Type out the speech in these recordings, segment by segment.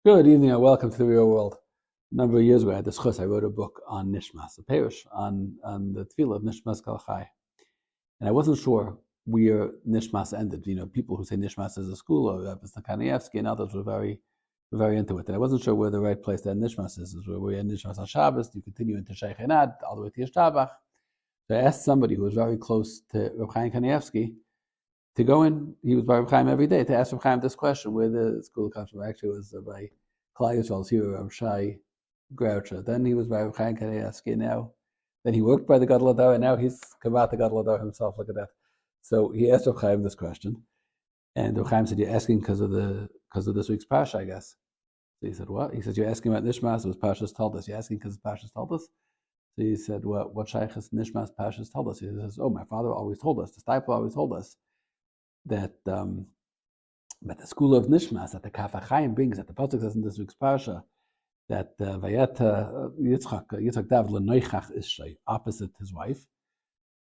Good evening and welcome to the real world. A number of years ago, I had this chus. I wrote a book on Nishmas, a parish on the tefillah of Nishmas Kol Chai. And I wasn't sure where Nishmas ended. You know, people who say Nishmas is a school, or Rabbi Kanievsky and others were very into it. And I wasn't sure where the right place to end Nishmas is where we end Nishmas on Shabbos. You continue into Sheikh Enad, all the way to Yeshtabach. So I asked somebody who was very close to Rabbi Kanievsky to go in. He was by Rabbi Chaim every day, to ask Rabbi Chaim this question, where the school comes from. Actually, it was by Yeshiva Ateres Shimon, Rabbi Shai Groucha. Then he was by Rabbi Chaim Kanievsky. Then he worked by the Gadol Hador, and now he's come out the Gadol Hador himself. Look at that. So he asked Rabbi Chaim this question, and Rabbi Chaim said, "You're asking because of this week's parsha, I guess." So he said, "What?" He said, "You're asking about Nishmas. It was Parshas told us. You're asking because Parshas told us." So he said, "What shaychus Nishmas Parshas told us?" He says, "Oh, my father always told us. The disciple always told us that the school of Nishmas that the Kaf HaChaim brings, that the pasuk says in this week's parsha, that Vayeta Yitzchak dav l'noichach ishtay, opposite his wife.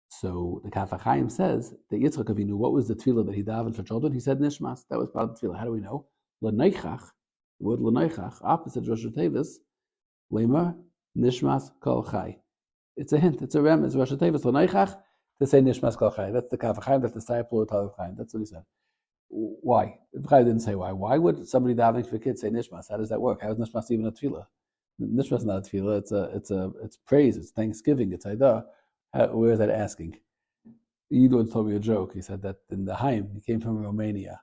So the Kaf HaChaim says that Yitzchak Avinu, what was the tefillah that he davened for children? He said Nishmas. That was part of the tefillah. How do we know? L'noichach, the word l'noichach, opposite Rosh Tevis, Lemar Nishmas Kol Chai. It's a hint. It's a rem. It's Rosh Tevis l'noichach to say Nishmas Kol Chai. That's the Kaf HaChaim. That's the disciple of Kaf HaChaim. That's what he said. Why? Chaim didn't say why. Why would somebody davening for kids say Nishmas? How does that work? How is Nishmas even a tefillah? Nishmas is not a tefillah. It's praise. It's thanksgiving. It's Haidah. Where is that asking? Yidon told me a joke. He said that in the Haim, he came from Romania,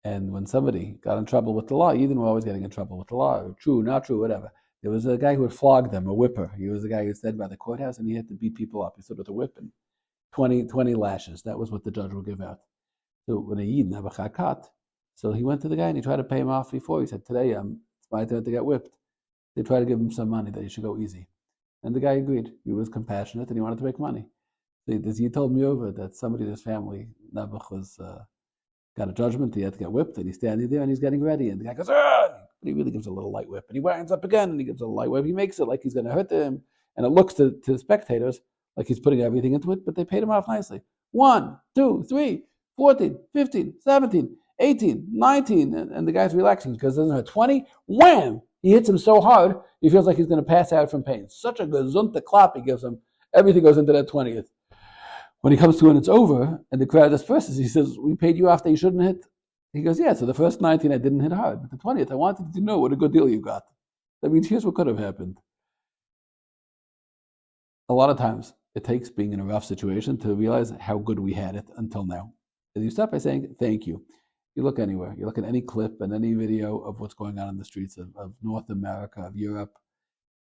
and when somebody got in trouble with the law, Yidon were always getting in trouble with the law. True, not true, whatever. There was a guy who would flog them, a whipper. He was the guy who was led by the courthouse, and he had to beat people up. He stood with a whip and 20 lashes. That was what the judge would give out. So when a Yid have a chakat, so he went to the guy and he tried to pay him off before. He said, "Today it's my turn to get whipped." They tried to give him some money that he should go easy, and the guy agreed. He was compassionate and he wanted to make money. He told me over that somebody in his family, Nabuch, was got a judgment. He had to get whipped, and he's standing there and he's getting ready, and the guy goes, "Ah!" But he really gives a little light whip, and he winds up again and he gives a light whip. He makes it like he's going to hurt him, and it looks to the spectators like he's putting everything into it, but they paid him off nicely. 1, 2, 3. 14, 15, 17, 18, 19, and the guy's relaxing because there's a 20, wham! He hits him so hard, he feels like he's going to pass out from pain. Such a gazunta clap he gives him. Everything goes into that 20th. When he comes to when it's over, and the crowd disperses, he says, "We paid you off that you shouldn't hit." He goes, "Yeah, so the first 19 I didn't hit hard, but the 20th I wanted to know what a good deal you got." That means here's what could have happened. A lot of times, it takes being in a rough situation to realize how good we had it until now. You start by saying thank you. You look anywhere. You look at any clip and any video of what's going on in the streets of North America, of Europe,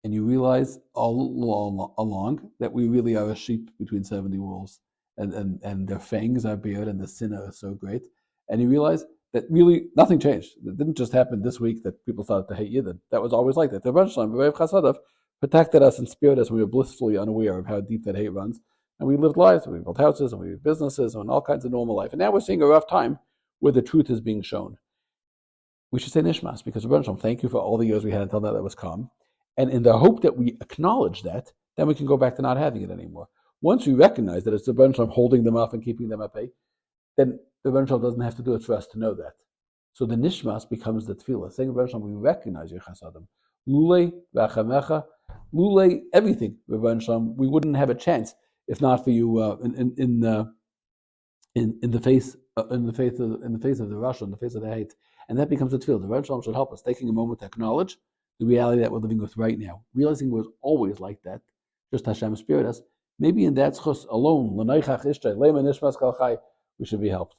and you realize all along that we really are a sheep between 70 wolves, and their fangs are bared, and the sin is so great. And you realize that really nothing changed. It didn't just happen this week that people started to hate Yidden. That was always like that. The Rebbe Chassadov protected us and spared us. We were blissfully unaware of how deep that hate runs. And we lived lives, and we built houses, and we built businesses, and all kinds of normal life. And now we're seeing a rough time where the truth is being shown. We should say Nishmas, because Rebbe Shalom, thank you for all the years we had until now that was calm. And in the hope that we acknowledge that, then we can go back to not having it anymore. Once we recognize that it's the Rebbe Shalom holding them up and keeping them at bay, then the Rebbe Shalom doesn't have to do it for us to know that. So the Nishmas becomes the tefillah, saying, Rebbe Shalom, we recognize your chasadim. Lulei, v'achamecha, lulei, everything, Rebbe Shalom, we wouldn't have a chance if not for you in the face of the Russia, in the face of the hate, and that becomes a tefillah. The Rebbe Shalom should help us, taking a moment to acknowledge the reality that we're living with right now, realizing it was always like that. Just Hashem spared us. Maybe in that schus alone, we should be helped.